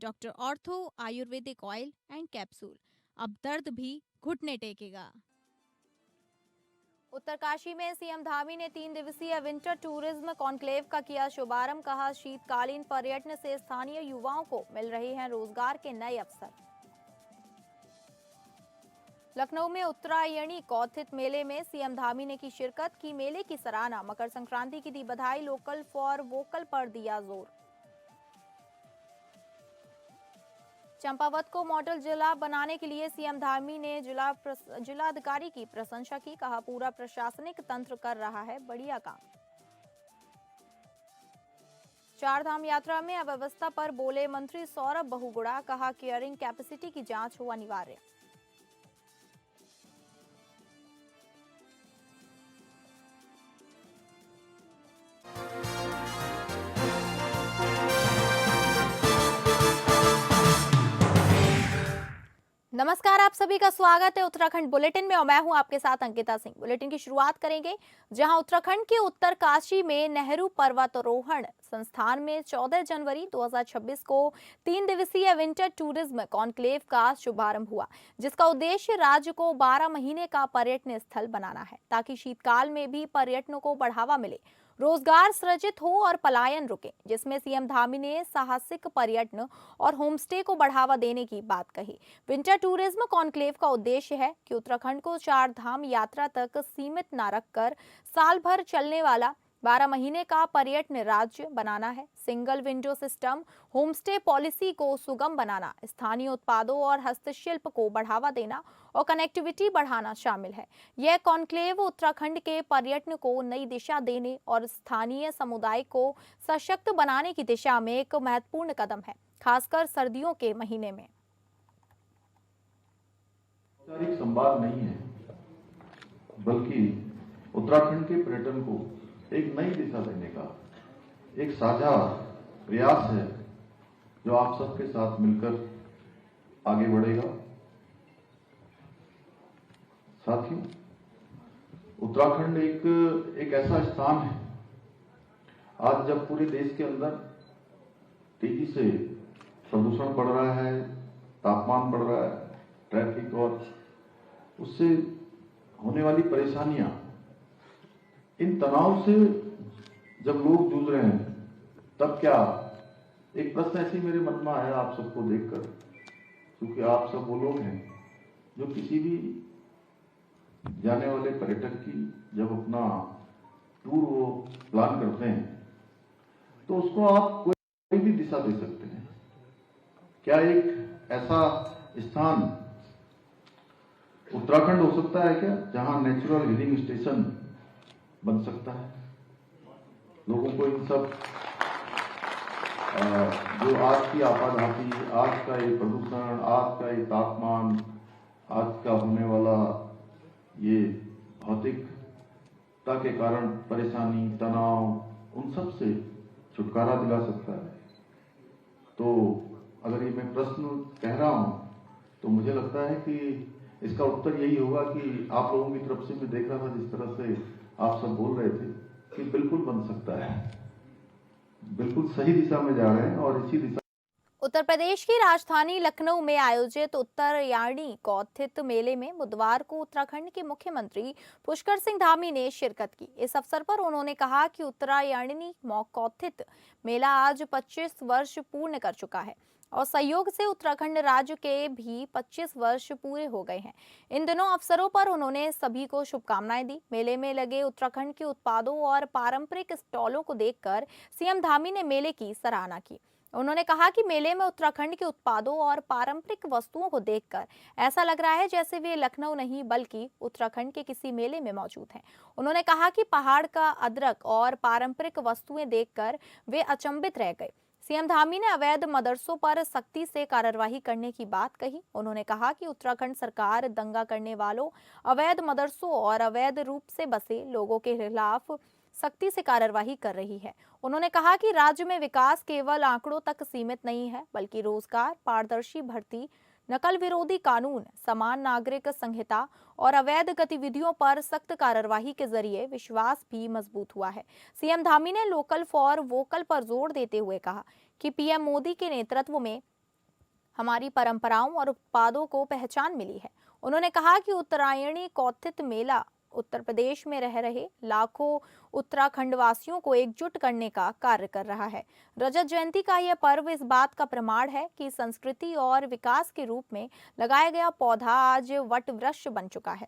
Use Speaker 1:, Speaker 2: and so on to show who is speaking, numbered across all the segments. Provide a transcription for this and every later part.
Speaker 1: Doctor ortho Ayurvedic oil and capsule. अब दर्द भी घुटने टेकेगा।
Speaker 2: उत्तरकाशी में सीएम धामी ने 3 दिवसीय विंटर टूरिज्म कॉन्क्लेव का किया शुभारंभ। कहा, शीतकालीन पर्यटन से स्थानीय युवाओं को मिल रहे हैं रोजगार के नए अवसर। लखनऊ में उत्तरायणी कौथित मेले में सीएम धामी ने की शिरकत, की मेले की सराहना। मकर संक्रांति की दी बधाई, लोकल फॉर वोकल पर दिया जोर। चंपावत को मॉडल जिला बनाने के लिए सीएम धामी ने जिलाधिकारी की प्रशंसा की। कहा, पूरा प्रशासनिक तंत्र कर रहा है बढ़िया काम। चारधाम यात्रा में अव्यवस्था पर बोले मंत्री सौरभ बहुगुणा। कहा, केयरिंग कैपेसिटी की जांच हो अनिवार्य। नमस्कार, आप सभी का स्वागत है उत्तराखंड बुलेटिन में और मैं हूं आपके साथ अंकिता सिंह। बुलेटिन की शुरुआत करेंगे जहां उत्तराखंड के उत्तरकाशी में नेहरू पर्वतारोहण संस्थान में 14 जनवरी 2026 को 3 दिवसीय विंटर टूरिज्म कॉन्क्लेव का शुभारंभ हुआ, जिसका उद्देश्य राज्य को 12 महीने का पर्यटन स्थल बनाना है, ताकि शीतकाल में भी पर्यटन को बढ़ावा मिले, रोजगार सृजित हो और पलायन रुके। जिसमें सीएम धामी ने साहसिक पर्यटन और होमस्टे को बढ़ावा देने की बात कही। विंटर टूरिज्म कॉन्क्लेव का उद्देश्य है कि उत्तराखंड को 4 धाम यात्रा तक सीमित न रखकर साल भर चलने वाला 12 महीने का पर्यटन राज्य बनाना है। Single window system, homestay policy को सुगम बनाना, स्थानीय उत्पादों और हस्तशिल्प को बढ़ावा देना और कनेक्टिविटी बढ़ाना शामिल है। यह कॉन्क्लेव उत्तराखंड के पर्यटन को नई दिशा देने और स्थानीय समुदाय को सशक्त बनाने की दिशा में एक महत्वपूर्ण कदम है, खासकर सर्दियों के महीने में।
Speaker 3: औपचारिक संवाद नहीं है, बल्कि उत्तराखंड के पर्यटन को एक नई दिशा देने का एक साझा प्रयास है, जो आप सबके साथ मिलकर आगे बढ़ेगा। साथियों, उत्तराखंड एक ऐसा स्थान है, आज जब पूरे देश के अंदर तेजी से प्रदूषण बढ़ रहा है, तापमान बढ़ रहा है, ट्रैफिक और उससे होने वाली परेशानियां, इन तनाव से जब लोग जूझ रहे हैं, तब क्या एक प्रश्न ऐसे मेरे मन में आया आप सबको देखकर, क्योंकि आप सब वो लोग हैं जो किसी भी जाने वाले पर्यटक की जब अपना टूर वो प्लान करते हैं, तो उसको आप कोई भी दिशा दे सकते हैं। क्या एक ऐसा स्थान उत्तराखंड हो सकता है क्या, जहां नेचुरल हीलिंग स्टेशन बन सकता है? लोगों को इन सब जो आज की आपाधापी, आज का ये प्रदूषण, आज का ये तापमान, आज का होने वाला ये भौतिकता के कारण परेशानी, तनाव, उन सब से छुटकारा दिला सकता है। तो अगर ये मैं प्रश्न कह रहा हूं, तो मुझे लगता है कि इसका उत्तर यही होगा कि आप लोगों की तरफ से मैं देख रहा था, जिस तरह से आप सब बोल रहे थे कि बिल्कुल बन सकता है, बिल्कुल सही दिशा में जा रहे हैं और इसी दिशा।
Speaker 2: उत्तर प्रदेश की राजधानी लखनऊ में आयोजित उत्तरायणी कौथित मेले में बुधवार को उत्तराखंड के मुख्यमंत्री पुष्कर सिंह धामी ने शिरकत की। इस अवसर पर उन्होंने कहा कि उत्तरायणी कौथित मेला आज 25 वर्ष पूर्ण कर चुका है और सहयोग से उत्तराखंड राज्य के भी 25 वर्ष पूरे हो गए हैं। इन दोनों अवसरों पर उन्होंने सभी को शुभकामनाएं दी। मेले में लगे उत्तराखंड के उत्पादों और पारंपरिक स्टॉलों को देखकर सीएम धामी ने मेले की सराहना की। उन्होंने कहा कि मेले में उत्तराखंड के उत्पादों और पारंपरिक वस्तुओं को देखकर ऐसा लग रहा है जैसे वे लखनऊ नहीं बल्कि उत्तराखंड के किसी मेले में मौजूद हैं। उन्होंने कहा कि पहाड़ का अदरक और पारंपरिक वस्तुएं देखकर वे अचंभित रह गए। सीएम धामी ने अवैध मदरसों पर सख्ती से कार्रवाई करने की बात कही। उन्होंने कहा कि उत्तराखंड सरकार दंगा करने वालों, अवैध मदरसों और अवैध रूप से बसे लोगों के खिलाफ सख्ती से कार्रवाई कर रही है। उन्होंने कहा कि राज्य में विकास केवल आंकड़ों तक सीमित नहीं है, बल्कि रोजगार, पारदर्शी भर्ती, नकल विरोधी कानून, समान नागरिक संहिता और अवैध गतिविधियों पर सख्त कार्रवाई के जरिए विश्वास भी मजबूत हुआ है। सीएम धामी ने लोकल फॉर वोकल पर जोर देते हुए कहा कि पीएम मोदी के नेतृत्व में हमारी परंपराओं और उत्पादों को पहचान मिली है। उन्होंने कहा कि उत्तरायणी कौथित मेला उत्तर प्रदेश में रह रहे लाखों उत्तराखंड वासियों को एकजुट करने का कार्य कर रहा है। रजत जयंती का यह पर्व इस बात का प्रमाण है कि संस्कृति और विकास के रूप में लगाया गया पौधा आज वट वृक्ष बन चुका है।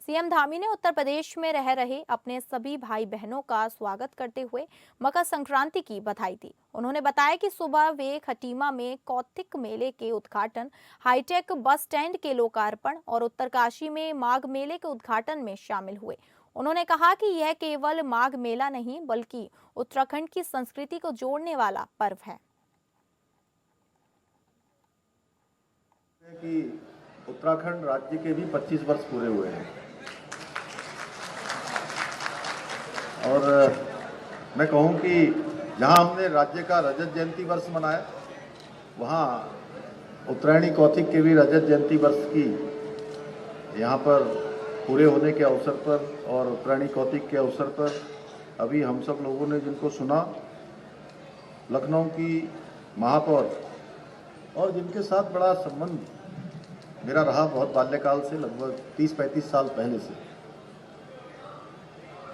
Speaker 2: सीएम धामी ने उत्तर प्रदेश में रह रहे अपने सभी भाई बहनों का स्वागत करते हुए मकर संक्रांति की बधाई दी। उन्होंने बताया कि सुबह वे खटीमा में कौथिक मेले के उद्घाटन, हाईटेक बस स्टैंड के लोकार्पण और उत्तरकाशी में माघ मेले के उद्घाटन में शामिल हुए। उन्होंने कहा कि यह केवल माघ मेला नहीं बल्कि उत्तराखंड की संस्कृति को जोड़ने वाला पर्व है।
Speaker 4: कि उत्तराखंड राज्य के भी 25 वर्ष पूरे हुए हैं और मैं कहूं कि जहां हमने राज्य का रजत जयंती वर्ष मनाया, वहां उत्तरायणी कौथिक के भी रजत जयंती वर्ष की यहां पर पूरे होने के अवसर पर और उत्तरायणी कौथिक के अवसर पर अभी हम सब लोगों ने जिनको सुना, लखनऊ की महापौर और जिनके साथ बड़ा संबंध मेरा रहा बहुत बाल्यकाल से, लगभग 30-35 साल पहले से,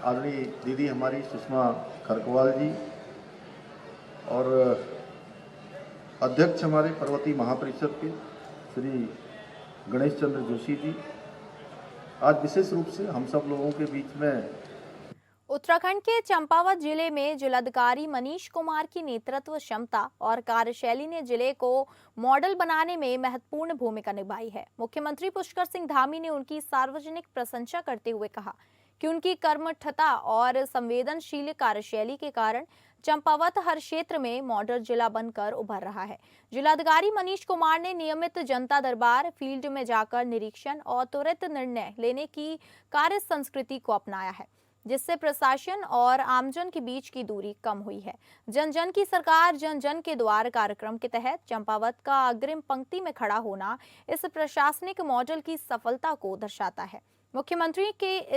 Speaker 4: आदरणीय दीदी हमारी सुषमा खरकवाल जी और अध्यक्ष हमारे पर्वतीय महापरिषद के श्री गणेश चंद्र जोशी जी, आज विशेष रूप से हम सब लोगों के बीच में
Speaker 2: उत्तराखंड के चंपावत जिले में जिलाधिकारी मनीष कुमार की नेतृत्व क्षमता और कार्यशैली ने जिले को मॉडल बनाने में महत्वपूर्ण भूमिका निभाई है। मुख्यमंत्री पुष्कर सिंह धामी ने उनकी सार्वजनिक प्रशंसा करते हुए कहा कि उनकी कर्मठता और संवेदनशील कार्यशैली के कारण चंपावत हर क्षेत्र में मॉडल जिला बनकर उभर रहा है। जिलाधिकारी मनीष कुमार ने नियमित जनता दरबार, फील्ड में जाकर निरीक्षण और त्वरित निर्णय लेने की कार्य संस्कृति को अपनाया है, जिससे प्रशासन और आमजन के बीच की दूरी कम हुई है। जन जन की सरकार जन जन के द्वार कार्यक्रम के तहत चंपावत का अग्रिम पंक्ति में खड़ा होना इस प्रशासनिक मॉडल की सफलता को दर्शाता है। मुख्यमंत्री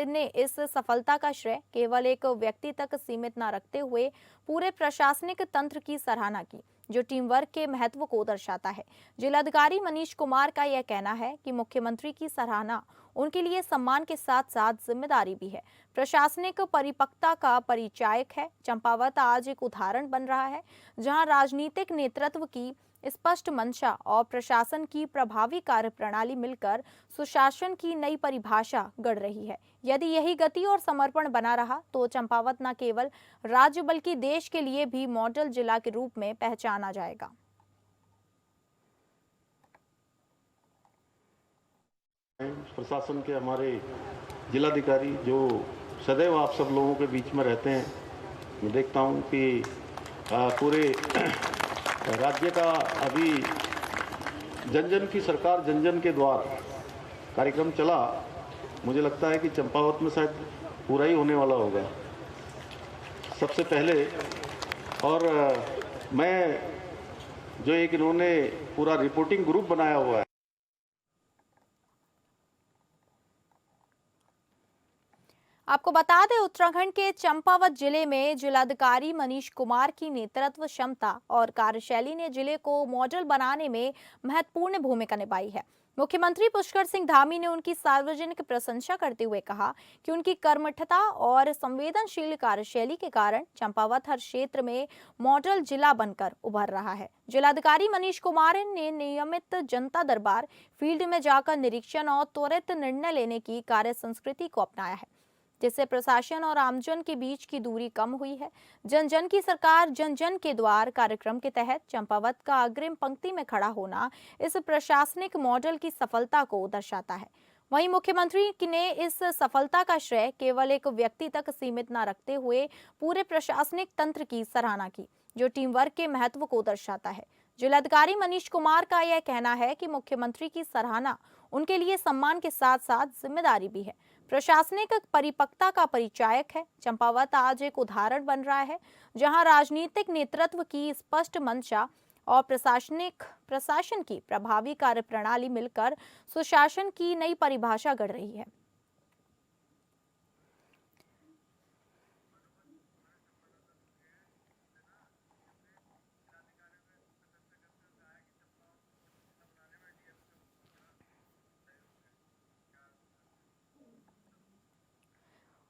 Speaker 2: ने इस सफलता का श्रेय केवल एक व्यक्ति तक सीमित न रखते हुए पूरे प्रशासनिक तंत्र की सराहना की, जो टीम वर्क के महत्व को दर्शाता है। जिलाधिकारी मनीष कुमार का यह कहना है कि मुख्यमंत्री की सराहना उनके लिए सम्मान के साथ साथ जिम्मेदारी भी है, प्रशासनिक परिपक्वता का परिचायक है। चंपावत आज एक उदाहरण बन रहा है जहां राजनीतिक नेतृत्व की स्पष्ट मंशा और प्रशासन की प्रभावी कार्यप्रणाली मिलकर सुशासन की नई परिभाषा गढ़ रही है। यदि यही गति और समर्पण बना रहा तो चंपावत न केवल राज्य बल्कि देश के लिए भी मॉडल जिला के रूप में पहचाना जाएगा।
Speaker 5: प्रशासन के हमारे जिलाधिकारी जो सदैव आप सब लोगों के बीच में रहते हैं, मैं देखता हूं कि पूरे राज्य का अभी जन जन की सरकार जन जन के द्वार कार्यक्रम चला। मुझे लगता है कि चंपावत में शायद पूरा ही होने वाला होगा सबसे पहले। और मैं जो एक इन्होंने पूरा रिपोर्टिंग ग्रुप बनाया हुआ है,
Speaker 2: आपको बता दें उत्तराखंड के चंपावत जिले में जिलाधिकारी मनीष कुमार की नेतृत्व क्षमता और कार्यशैली ने जिले को मॉडल बनाने में महत्वपूर्ण भूमिका निभाई है। मुख्यमंत्री पुष्कर सिंह धामी ने उनकी सार्वजनिक प्रशंसा करते हुए कहा कि उनकी कर्मठता और संवेदनशील कार्यशैली के कारण चंपावत हर क्षेत्र में मॉडल जिला बनकर उभर रहा है। जिलाधिकारी मनीष कुमार ने नियमित जनता दरबार, फील्ड में जाकर निरीक्षण और त्वरित निर्णय लेने की कार्य संस्कृति को अपनाया है, जिससे प्रशासन और आमजन के बीच की दूरी कम हुई है। जन जन की सरकार जन जन के द्वार कार्यक्रम के तहत चंपावत का अग्रिम पंक्ति में खड़ा होना इस प्रशासनिक मॉडल की सफलता को दर्शाता है। वहीं मुख्यमंत्री ने इस सफलता का श्रेय केवल एक व्यक्ति तक सीमित न रखते हुए पूरे प्रशासनिक तंत्र की सराहना की, जो टीम वर्क के महत्व को दर्शाता है। जिलाधिकारी मनीष कुमार का यह कहना है कि मुख्यमंत्री की सराहना उनके लिए सम्मान के साथ साथ जिम्मेदारी भी है, प्रशासनिक परिपक्वता का परिचायक है। चंपावत आज एक उदाहरण बन रहा है जहां राजनीतिक नेतृत्व की स्पष्ट मंशा और प्रशासन की प्रभावी कार्यप्रणाली मिलकर सुशासन की नई परिभाषा गढ़ रही है।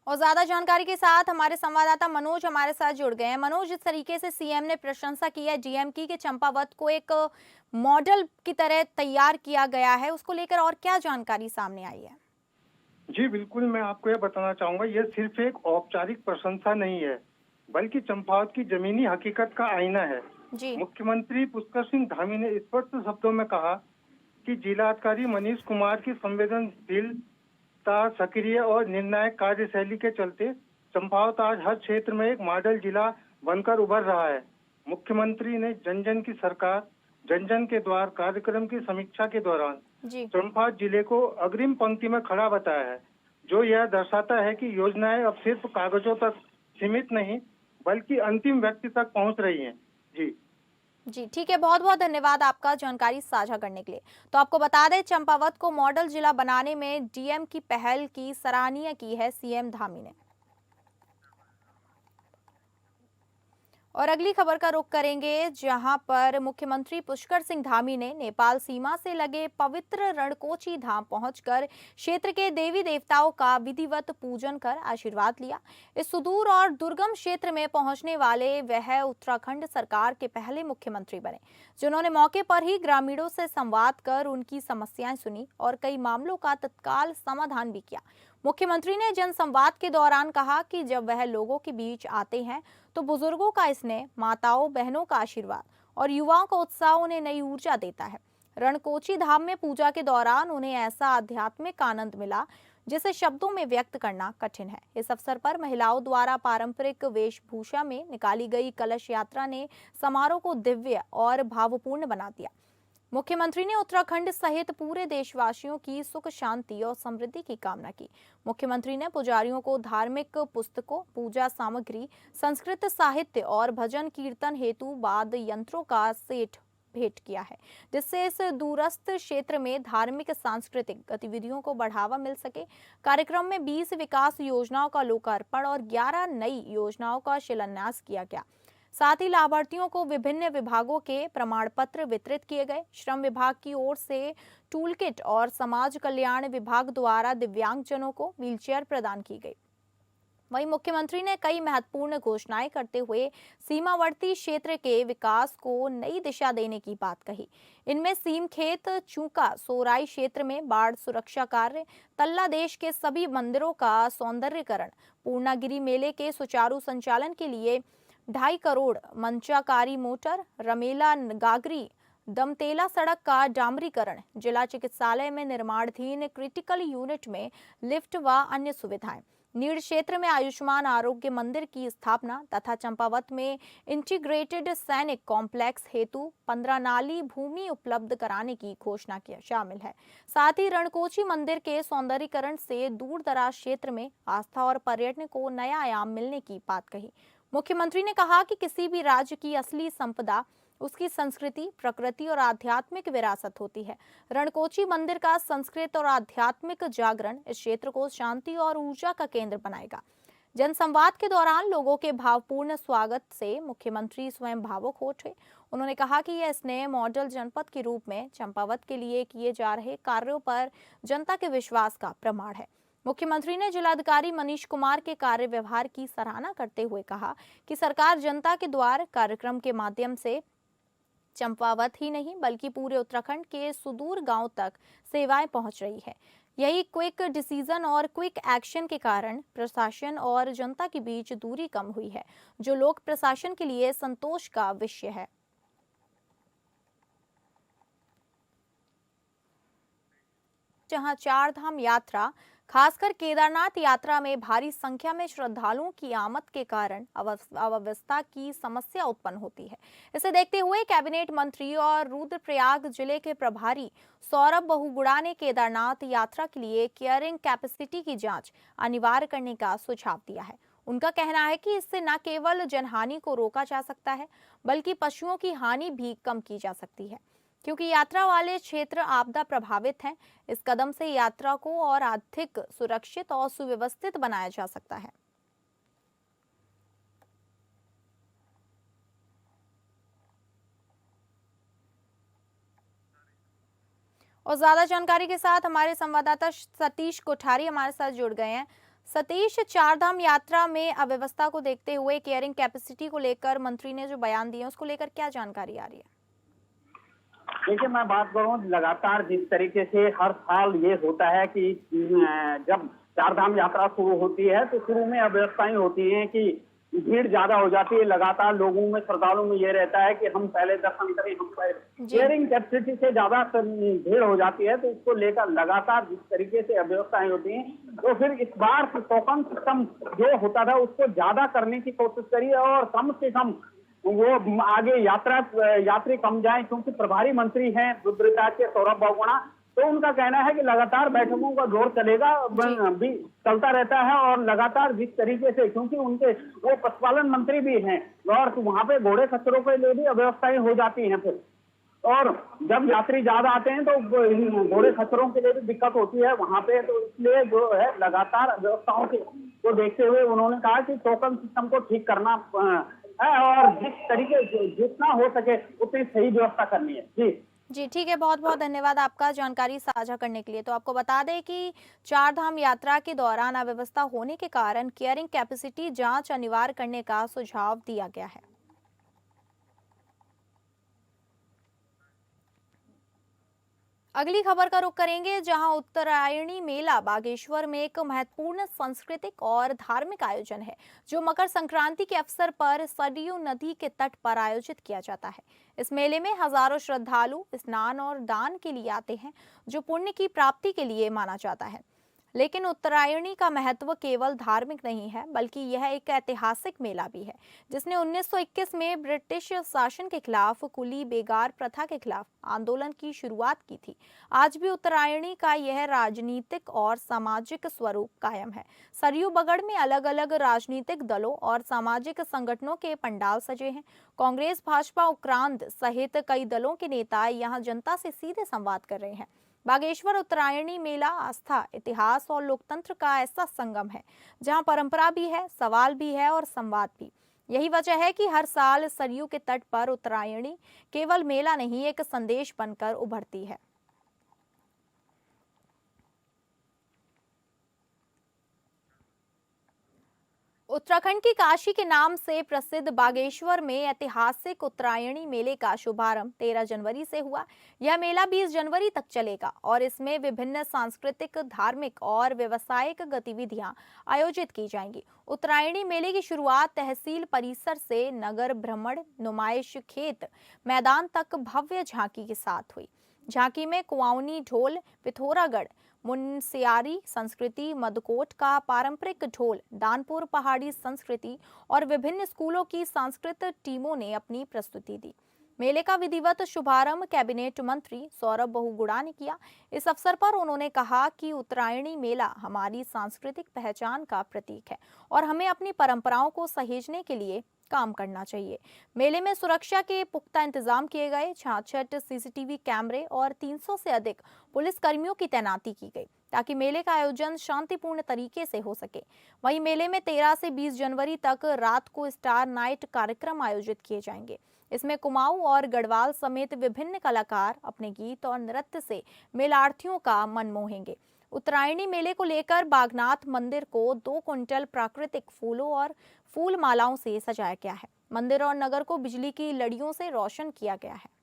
Speaker 2: और ज्यादा जानकारी के साथ हमारे संवाददाता मनोज हमारे साथ जुड़ गए हैं। मनोज, जिस तरीके से सीएम ने प्रशंसा की है डीएम की कि चंपावत को एक मॉडल की तरह तैयार किया गया है, उसको लेकर और क्या जानकारी सामने आई है?
Speaker 6: जी बिल्कुल, मैं आपको यह बताना चाहूंगा, यह सिर्फ एक औपचारिक प्रशंसा नहीं है, बल्कि चंपावत की जमीनी हकीकत का आईना है।
Speaker 2: जी।
Speaker 6: मुख्यमंत्री पुष्कर सिंह धामी ने स्पष्ट शब्दों में कहा कि जिलाधिकारी मनीष कुमार की संवेदनशीलता, सक्रिय और निर्णायक कार्यशैली के चलते चंपावत आज हर क्षेत्र में एक मॉडल जिला बनकर उभर रहा है। मुख्यमंत्री ने जन जन की सरकार, जन जन के द्वार कार्यक्रम की समीक्षा के दौरान
Speaker 2: जी।
Speaker 6: चंपावत जिले को अग्रिम पंक्ति में खड़ा बताया है, जो यह दर्शाता है कि योजनाएं अब सिर्फ कागजों तक सीमित नहीं, बल्कि अंतिम व्यक्ति तक पहुंच रही हैं। जी
Speaker 2: ठीक है, बहुत बहुत धन्यवाद आपका जानकारी साझा करने के लिए। तो आपको बता दें, चंपावत को मॉडल जिला बनाने में डीएम की पहल की सराहनीय की है सीएम धामी ने। और अगली खबर का रुख करेंगे, जहां पर मुख्यमंत्री पुष्कर सिंह धामी ने नेपाल सीमा से लगे पवित्र रणकोची धाम पहुंचकर क्षेत्र के देवी देवताओं का विधिवत पूजन कर आशीर्वाद लिया। इस सुदूर और दुर्गम क्षेत्र में पहुंचने वाले वह उत्तराखंड सरकार के पहले मुख्यमंत्री बने, जिन्होंने मौके पर ही ग्रामीणों से संवाद कर उनकी समस्याएं सुनी और कई मामलों का तत्काल समाधान भी किया। मुख्यमंत्री ने जनसंवाद के दौरान कहा कि जब वह लोगों के बीच आते हैं तो बुजुर्गों का स्नेह, माताओं बहनों का आशीर्वाद और युवाओं का उत्साह उन्हें नई ऊर्जा देता है। रणकोची धाम में पूजा के दौरान उन्हें ऐसा आध्यात्मिक आनंद मिला जिसे शब्दों में व्यक्त करना कठिन है। इस अवसर पर महिलाओं द्वारा पारंपरिक वेशभूषा में निकाली गई कलश यात्रा ने समारोह को दिव्य और भावपूर्ण बना दिया। मुख्यमंत्री ने उत्तराखंड सहित पूरे देशवासियों की सुख, शांति और समृद्धि की कामना की। मुख्यमंत्री ने पुजारियों को धार्मिक पुस्तकों, पूजा सामग्री, संस्कृत साहित्य और भजन कीर्तन हेतु वाद्य यंत्रों का सेट भेंट किया है, जिससे इस दूरस्थ क्षेत्र में धार्मिक सांस्कृतिक गतिविधियों को बढ़ावा मिल सके। कार्यक्रम में 20 विकास योजनाओं का लोकार्पण और 11 नई योजनाओं का शिलान्यास किया गया। साथ ही लाभार्थियों को विभिन्न विभागों के प्रमाण पत्र वितरित किए गए। श्रम विभाग की ओर से टूल किट और समाज कल्याण विभाग द्वारा दिव्यांगजनों को व्हीलचेयर प्रदान की गई। वहीं मुख्यमंत्री ने कई महत्वपूर्ण घोषणाएं करते हुए सीमावर्ती क्षेत्र के विकास को नई दिशा देने की बात कही। इनमें सीमखेत, चूका, सोराई क्षेत्र में बाढ़ सुरक्षा कार्य, तल्ला देश के सभी मंदिरों का सौंदर्यीकरण, पूर्णागिरी मेले के सुचारू संचालन के लिए 2.5 करोड़, मंचाकारी मोटर, रमेला गागरी दमतेला सड़क का डामरीकरण, जिला चिकित्सालय में निर्माणाधीन क्रिटिकल यूनिट में लिफ्ट व अन्य सुविधाएं, नीड़ क्षेत्र में आयुष्मान आरोग्य मंदिर की स्थापना तथा चंपावत में इंटीग्रेटेड सैनिक कॉम्प्लेक्स हेतु 15 नाली भूमि उपलब्ध कराने की घोषणा किया शामिल है। साथ ही रणकोची मंदिर के सौंदर्यीकरण से दूर दराज क्षेत्र में आस्था और पर्यटन को नया आयाम मिलने की बात कही। मुख्यमंत्री ने कहा कि किसी भी राज्य की असली संपदा उसकी संस्कृति, प्रकृति और आध्यात्मिक विरासत होती है। रणकोची मंदिर का संस्कृत और आध्यात्मिक जागरण इस क्षेत्र को शांति और ऊर्जा का केंद्र बनाएगा। जनसंवाद के दौरान लोगों के भावपूर्ण स्वागत से मुख्यमंत्री स्वयं भावुक हो उठे। उन्होंने कहा कि यह स्नेह मॉडल जनपद के रूप में चंपावत के लिए किए जा रहे कार्यों पर जनता के विश्वास का प्रमाण है। मुख्यमंत्री ने जिलाधिकारी मनीष कुमार के कार्य व्यवहार की सराहना करते हुए कहा कि सरकार जनता के द्वार कार्यक्रम के माध्यम से चंपावत ही नहीं बल्कि पूरे उत्तराखंड के सुदूर गांव तक सेवाएं पहुंच रही है। यही क्विक डिसीजन और क्विक एक्शन के कारण प्रशासन और जनता के बीच दूरी कम हुई है, जो लोक प्रशासन के लिए संतोष का विषय है। जहां 4 धाम यात्रा, खासकर केदारनाथ यात्रा में भारी संख्या में श्रद्धालुओं की आमद के कारण अव्यवस्था की समस्या उत्पन्न होती है। इसे देखते हुए कैबिनेट मंत्री और रुद्रप्रयाग जिले के प्रभारी सौरभ बहुगुणा ने केदारनाथ यात्रा के लिए केयरिंग कैपेसिटी की जांच अनिवार्य करने का सुझाव दिया है। उनका कहना है कि इससे न केवल जनहानि को रोका जा सकता है, बल्कि पशुओं की हानि भी कम की जा सकती है, क्योंकि यात्रा वाले क्षेत्र आपदा प्रभावित हैं। इस कदम से यात्रा को और अधिक सुरक्षित और सुव्यवस्थित बनाया जा सकता है। और ज्यादा जानकारी के साथ हमारे संवाददाता सतीश कोठारी हमारे साथ जुड़ गए हैं। सतीश, चारधाम यात्रा में अव्यवस्था को देखते हुए केयरिंग कैपेसिटी को लेकर मंत्री ने जो बयान दिए उसको लेकर क्या जानकारी आ रही है?
Speaker 7: देखिए, मैं बात करूं, लगातार जिस तरीके से हर साल ये होता है कि जब चारधाम यात्रा शुरू होती है तो शुरू में अव्यवस्थाएं होती हैं कि भीड़ ज्यादा हो जाती है। लगातार लोगों में, श्रद्धालुओं में ये रहता है कि हम पहले दर्शन करें, हम पहले। केयरिंग कैपेसिटी से ज्यादा भीड़ हो जाती है तो उसको लेकर लगातार जिस तरीके से अव्यवस्थाएं होती हैं, तो फिर इस बार टोकन सिस्टम जो होता था उसको ज्यादा करने की कोशिश करी और कम से कम वो आगे यात्री कम जाए, क्योंकि प्रभारी मंत्री हैं रुद्रता के सौरभ बहुगुणा, तो उनका कहना है कि लगातार बैठकों का दौर चलेगा, भी चलता रहता है और लगातार जिस तरीके से, क्योंकि उनके वो पशुपालन मंत्री भी हैं और वहां पे घोड़े खच्चरों के लिए भी अव्यवस्थाएं हो जाती हैं फिर, और जब यात्री ज्यादा आते हैं तो घोड़े खच्चरों के लिए भी दिक्कत होती है वहां पे। तो इसलिए जो है लगातार व्यवस्थाओं को देखते हुए उन्होंने कहा कि टोकन सिस्टम को ठीक करना है और जिस तरीके जितना हो सके उतनी सही व्यवस्था करनी है।
Speaker 2: जी ठीक है, बहुत बहुत धन्यवाद आपका जानकारी साझा करने के लिए। तो आपको बता दें कि चारधाम यात्रा के दौरान अव्यवस्था होने के कारण केयरिंग कैपेसिटी जांच अनिवार्य करने का सुझाव दिया गया है। अगली खबर का रुख करेंगे, जहां उत्तरायणी मेला बागेश्वर में एक महत्वपूर्ण सांस्कृतिक और धार्मिक आयोजन है जो मकर संक्रांति के अवसर पर सरयू नदी के तट पर आयोजित किया जाता है। इस मेले में हजारों श्रद्धालु स्नान और दान के लिए आते हैं जो पुण्य की प्राप्ति के लिए माना जाता है। लेकिन उत्तरायणी का महत्व केवल धार्मिक नहीं है, बल्कि यह एक ऐतिहासिक मेला भी है जिसने 1921 में ब्रिटिश शासन के खिलाफ कुली बेगार प्रथा के खिलाफ आंदोलन की शुरुआत की थी। आज भी उत्तरायणी का यह राजनीतिक और सामाजिक स्वरूप कायम है। सरयू बगड़ में अलग अलग राजनीतिक दलों और सामाजिक संगठनों के पंडाल सजे हैं। कांग्रेस, भाजपा, उक्रांद सहित कई दलों के नेता यहाँ जनता से सीधे संवाद कर रहे हैं। बागेश्वर उत्तरायणी मेला आस्था, इतिहास और लोकतंत्र का ऐसा संगम है जहां परंपरा भी है, सवाल भी है और संवाद भी। यही वजह है कि हर साल सरयू के तट पर उत्तरायणी केवल मेला नहीं, एक संदेश बनकर उभरती है। उत्तराखंड की काशी के नाम से प्रसिद्ध बागेश्वर में ऐतिहासिक उत्तरायणी मेले का शुभारंभ 13 जनवरी से हुआ। यह मेला 20 जनवरी तक चलेगा और इसमें विभिन्न सांस्कृतिक, धार्मिक और व्यावसायिक गतिविधियां आयोजित की जाएंगी। उत्तरायणी मेले की शुरुआत तहसील परिसर से नगर भ्रमण, नुमाइश खेत मैदान तक भव्य झांकी के साथ हुई। झांकी में कुआउनी ढोल, पिथौरागढ़ मुनस्यारी संस्कृति, मदकोट का पारंपरिक ढोल, दानपुर पहाड़ी संस्कृति और विभिन्न स्कूलों की सांस्कृतिक टीमों ने अपनी प्रस्तुति दी। मेले का विधिवत शुभारंभ कैबिनेट मंत्री सौरभ बहुगुणा ने किया। इस अवसर पर उन्होंने कहा कि उत्तरायणी मेला हमारी सांस्कृतिक पहचान का प्रतीक है और हमें अपनी परंपराओं को सहेजने के लिए काम करना चाहिए। मेले में सुरक्षा के पुख्ता इंतजाम किए गए। 66 सीसीटीवी कैमरे और 300 से अधिक पुलिस कर्मियों की तैनाती की गई ताकि मेले का आयोजन शांतिपूर्ण तरीके से हो सके। वहीं मेले में 13 से 20 जनवरी तक रात को स्टार नाइट कार्यक्रम आयोजित किए जाएंगे। इसमें कुमाऊं और गढ़वाल समेत विभिन्न कलाकार अपने गीत और नृत्य से मेलार्थियों का मन मोहेंगे। उत्तरायणी मेले को लेकर बागनाथ मंदिर को 2 क्विंटल प्राकृतिक फूलों और फूल मालाओं से सजाया गया है। मंदिर और नगर को बिजली की लड़ियों से रोशन किया गया है।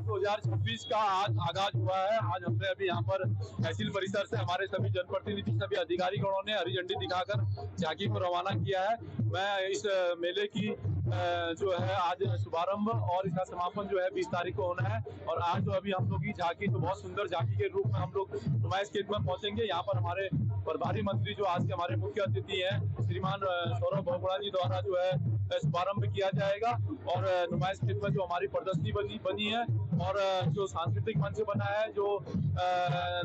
Speaker 8: 2026 का आज आगाज हुआ है। आज हमने अभी यहाँ पर तहसील परिसर से हमारे सभी जनप्रतिनिधि, सभी अधिकारीगणों ने हरी झंडी दिखाकर झांकी को रवाना किया है। मैं इस मेले की जो है आज शुभारंभ और इसका समापन जो है 20 तारीख को होना है। और आज जो अभी हम लोग की झांकी, तो बहुत सुंदर झांकी के रूप में हम लोग नुमाइश खेत में पहुंचेंगे। यहाँ पर हमारे प्रभारी मंत्री जो आज के हमारे मुख्य अतिथि हैं, श्रीमान सौरभ बहुगुणा जी द्वारा जो है शुभारंभ किया जाएगा। और नुमाइश खेत में जो हमारी प्रदर्शनी बनी है और जो सांस्कृतिक मंच बना है, जो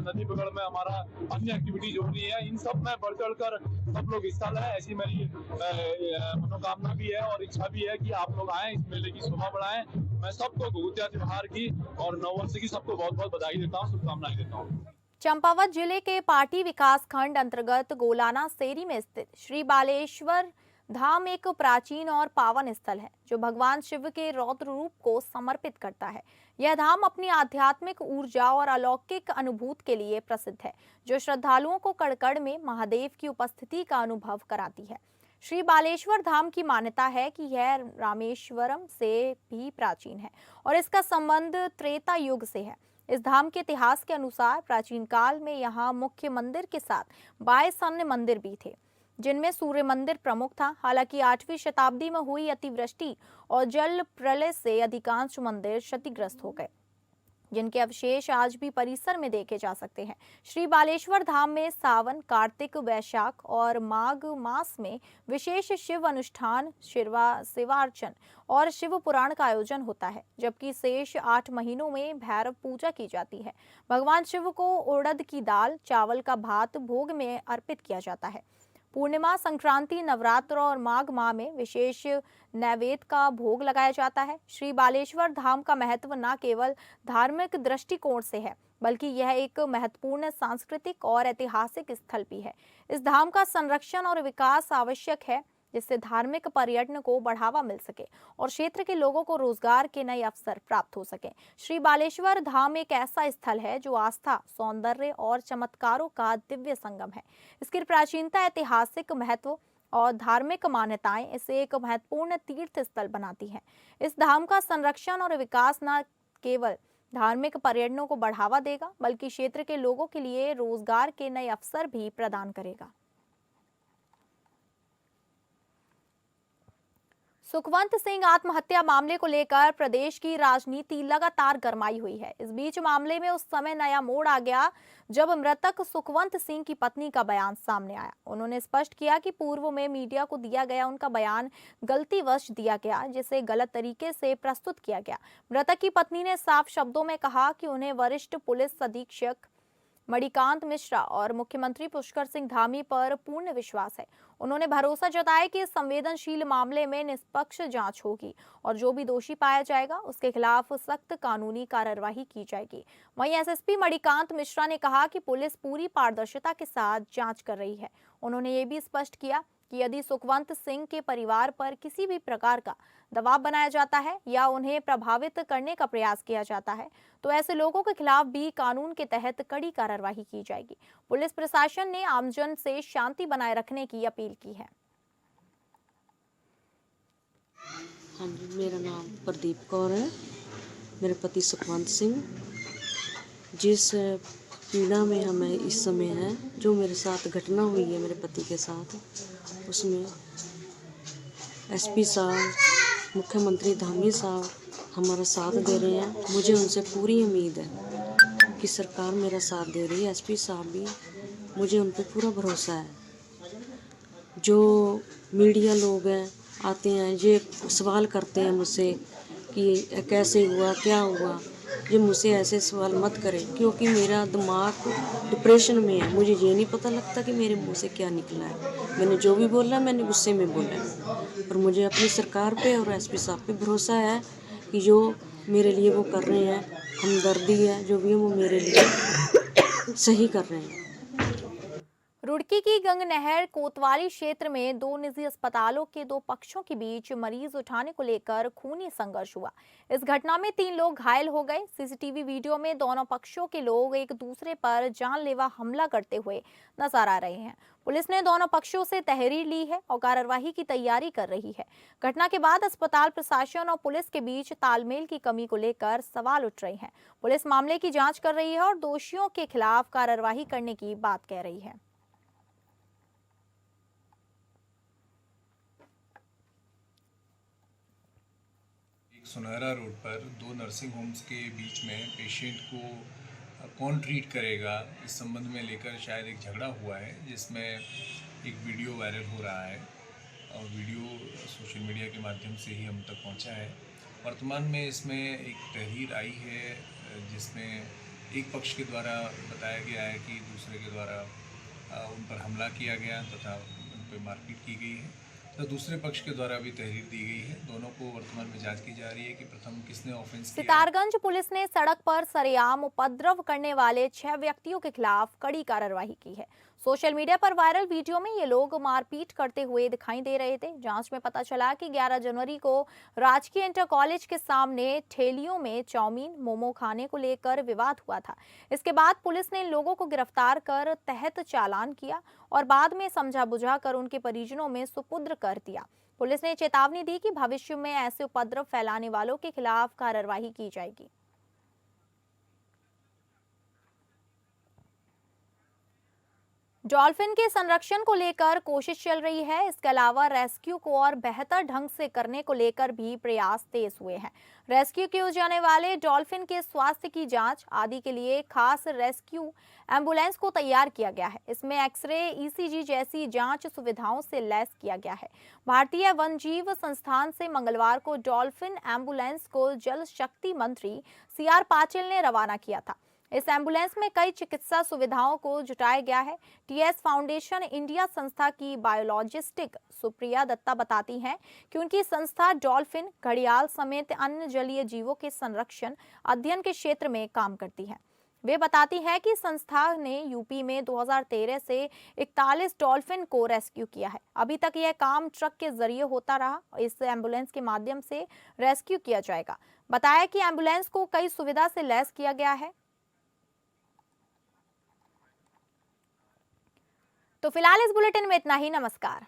Speaker 8: नदी बगड़ में हमारा अन्य एक्टिविटी जो होनी है, इन सब में बढ़ चढ़ कर सब लोग हिस्सा लें, ऐसी मेरी मनोकामना भी है और इच्छा भी है कि आप लोग आए, इस मेले की शोभा बढ़ाएं। मैं सबको घुघुतिया त्योहार की और नववर्ष की सबको बहुत बहुत बधाई देता हूँ, शुभकामनाएं देता हूँ।
Speaker 2: चंपावत जिले के पाटी विकास खंड अंतर्गत गोलाना सेरी में स्थित श्री बालेश्वर धाम एक प्राचीन और पावन स्थल है जो भगवान शिव के रौद्र रूप को समर्पित करता है। यह धाम अपनी आध्यात्मिक ऊर्जा और अलौकिक अनुभूति के लिए प्रसिद्ध है, जो श्रद्धालुओं को कड़-कड़ में महादेव की उपस्थिति का अनुभव कराती है। श्री बालेश्वर धाम की मान्यता है कि यह रामेश्वरम से भी प्राचीन है और इसका संबंध त्रेता युग से है। इस धाम के इतिहास के अनुसार प्राचीन काल में यहाँ मुख्य मंदिर के साथ 22 अन्य मंदिर भी थे, जिनमें सूर्य मंदिर प्रमुख था। हालांकि 8वीं शताब्दी में हुई अतिवृष्टि और जल प्रलय से अधिकांश मंदिर क्षतिग्रस्त हो गए, जिनके अवशेष आज भी परिसर में देखे जा सकते हैं। श्री बालेश्वर धाम में सावन, कार्तिक, वैशाख और माघ मास में विशेष शिव अनुष्ठान, शिवार्चन और शिव पुराण का आयोजन होता है, जबकि शेष 8 महीनों में भैरव पूजा की जाती है। भगवान शिव को उड़द की दाल, चावल का भात भोग में अर्पित किया जाता है। पूर्णिमा, संक्रांति, नवरात्र और माघ माह में विशेष नैवेद्य का भोग लगाया जाता है। श्री बालेश्वर धाम का महत्व न केवल धार्मिक दृष्टिकोण से है, बल्कि यह एक महत्वपूर्ण सांस्कृतिक और ऐतिहासिक स्थल भी है। इस धाम का संरक्षण और विकास आवश्यक है, जिससे धार्मिक पर्यटन को बढ़ावा मिल सके और क्षेत्र के लोगों को रोजगार के नए अवसर प्राप्त हो सके। श्री बालेश्वर धाम एक ऐसा स्थल है जो आस्था, सौंदर्य और चमत्कारों का दिव्य संगम है। इसकी प्राचीनता, ऐतिहासिक महत्व और धार्मिक मान्यताएं इसे एक महत्वपूर्ण तीर्थ स्थल बनाती हैं। इस धाम का संरक्षण और विकास न केवल धार्मिक पर्यटनों को बढ़ावा देगा, बल्कि क्षेत्र के लोगों के लिए रोजगार के नए अवसर भी प्रदान करेगा। सुखवंत सिंह आत्महत्या मामले को लेकर प्रदेश की राजनीति लगातार गरमाई हुई है। इस बीच मामले में उस समय नया मोड़ आ गया जब मृतक सुखवंत सिंह की पत्नी का बयान सामने आया। उन्होंने स्पष्ट किया कि पूर्व में मीडिया को दिया गया उनका बयान गलतीवश दिया गया, जिसे गलत तरीके से प्रस्तुत किया गया। मृतक की पत्नी ने साफ शब्दों में कहा कि उन्हें वरिष्ठ पुलिस अधीक्षक मणिकांत मिश्रा और मुख्यमंत्री पुष्कर सिंह धामी पर पूर्ण विश्वास है। उन्होंने भरोसा जताया कि इस संवेदनशील मामले में निष्पक्ष जांच होगी और जो भी दोषी पाया जाएगा उसके खिलाफ सख्त कानूनी कार्रवाई की जाएगी। वहीं एसएसपी मणिकांत मिश्रा ने कहा कि पुलिस पूरी पारदर्शिता के साथ जांच कर रही है। उन्होंने ये भी स्पष्ट किया कि यदि सुखवंत सिंह के परिवार पर किसी भी प्रकार का दबाव बनाया जाता है या उन्हें प्रभावित करने का प्रयास किया जाता है, तो ऐसे लोगों के खिलाफ भी कानून के तहत कड़ी कार्रवाई की जाएगी। पुलिस प्रशासन ने आमजन से शांति बनाए रखने की अपील की है।
Speaker 9: हाँ जी, मेरा नाम प्रदीप कौर है। मेरे पति सुखवंत सिंह, जिस पीड़ा में हमें इस समय है, जो मेरे साथ घटना हुई है मेरे पति के साथ, उसमें एसपी साहब, मुख्यमंत्री धामी साहब हमारा साथ दे रहे हैं। मुझे उनसे पूरी उम्मीद है कि सरकार मेरा साथ दे रही है। एसपी साहब भी, मुझे उन पर पूरा भरोसा है। जो मीडिया लोग हैं आते हैं, ये सवाल करते हैं मुझसे कि कैसे हुआ, क्या हुआ, ये मुझसे ऐसे सवाल मत करें, क्योंकि मेरा दिमाग डिप्रेशन में है। मुझे ये नहीं पता लगता कि मेरे मुंह से क्या निकला है। मैंने जो भी बोला मैंने गुस्से में बोला है, और मुझे अपनी सरकार पे और एसपी साहब पे भरोसा है कि जो मेरे लिए वो कर रहे हैं, हमदर्दी है जो भी है, वो मेरे लिए सही कर रहे हैं।
Speaker 2: रुड़की की गंगनहर कोतवाली क्षेत्र में 2 निजी अस्पतालों के 2 पक्षों के बीच मरीज उठाने को लेकर खूनी संघर्ष हुआ। इस घटना में 3 लोग घायल हो गए। सीसीटीवी वीडियो में दोनों पक्षों के लोग एक दूसरे पर जानलेवा हमला करते हुए नजर आ रहे हैं। पुलिस ने दोनों पक्षों से तहरीर ली है और कार्रवाई की तैयारी कर रही है। घटना के बाद अस्पताल प्रशासन और पुलिस के बीच तालमेल की कमी को लेकर सवाल उठ रहे हैं। पुलिस मामले की जाँच कर रही है और दोषियों के खिलाफ कार्रवाई करने की बात कह रही है।
Speaker 10: सुनहरा रोड पर 2 नर्सिंग होम्स के बीच में पेशेंट को कौन ट्रीट करेगा, इस संबंध में लेकर शायद एक झगड़ा हुआ है, जिसमें एक वीडियो वायरल हो रहा है और वीडियो सोशल मीडिया के माध्यम से ही हम तक पहुंचा है। वर्तमान में इसमें एक तहरीर आई है, जिसमें एक पक्ष के द्वारा बताया गया है कि दूसरे के द्वारा उन पर हमला किया गया तथा उन पर मारपीट की गई है, तो दूसरे पक्ष के द्वारा भी तहरीर दी गई है। दोनों को वर्तमान में जांच की जा रही है कि प्रथम किसने ऑफेंस किया।
Speaker 2: सितारगंज पुलिस ने सड़क पर सरेआम उपद्रव करने वाले 6 व्यक्तियों के खिलाफ कड़ी कार्रवाई की है। सोशल मीडिया पर वायरल वीडियो में ये लोग मारपीट करते हुए दिखाई दे रहे थे। जांच में पता चला कि 11 जनवरी को राजकीय इंटर कॉलेज के सामने ठेलियों में चाउमीन मोमो खाने को लेकर विवाद हुआ था। इसके बाद पुलिस ने इन लोगों को गिरफ्तार कर तहत चालान किया और बाद में समझा बुझा कर उनके परिजनों में सुपुर्द कर दिया। पुलिस ने चेतावनी दी कि भविष्य में ऐसे उपद्रव फैलाने वालों के खिलाफ कार्रवाई की जाएगी। डॉल्फिन के संरक्षण को लेकर कोशिश चल रही है। इसके अलावा रेस्क्यू को और बेहतर ढंग से करने को लेकर भी प्रयास तेज हुए हैं। रेस्क्यू किए जाने वाले डॉल्फिन के स्वास्थ्य की जांच आदि के लिए खास रेस्क्यू एम्बुलेंस को तैयार किया गया है। इसमें एक्सरे, ईसीजी जैसी जांच सुविधाओं से लैस किया गया है। भारतीय वन्यजीव संस्थान से मंगलवार को डॉल्फिन एम्बुलेंस को जल शक्ति मंत्री CR पाटिल ने रवाना किया था। इस एम्बुलेंस में कई चिकित्सा सुविधाओं को जुटाया गया है। TS फाउंडेशन इंडिया संस्था की बायोलॉजिस्ट सुप्रिया दत्ता बताती हैं कि उनकी संस्था डॉल्फिन, घड़ियाल समेत अन्य जलीय जीवों के संरक्षण अध्ययन के क्षेत्र में काम करती है। वे बताती है कि संस्था ने यूपी में 2013 से 41 डॉल्फिन को रेस्क्यू किया है। अभी तक यह काम ट्रक के जरिए होता रहा। इस एम्बुलेंस के माध्यम से रेस्क्यू किया जाएगा। बताया कि एम्बुलेंस को कई सुविधा से लैस किया गया है। तो फिलहाल इस बुलेटिन में इतना ही। नमस्कार।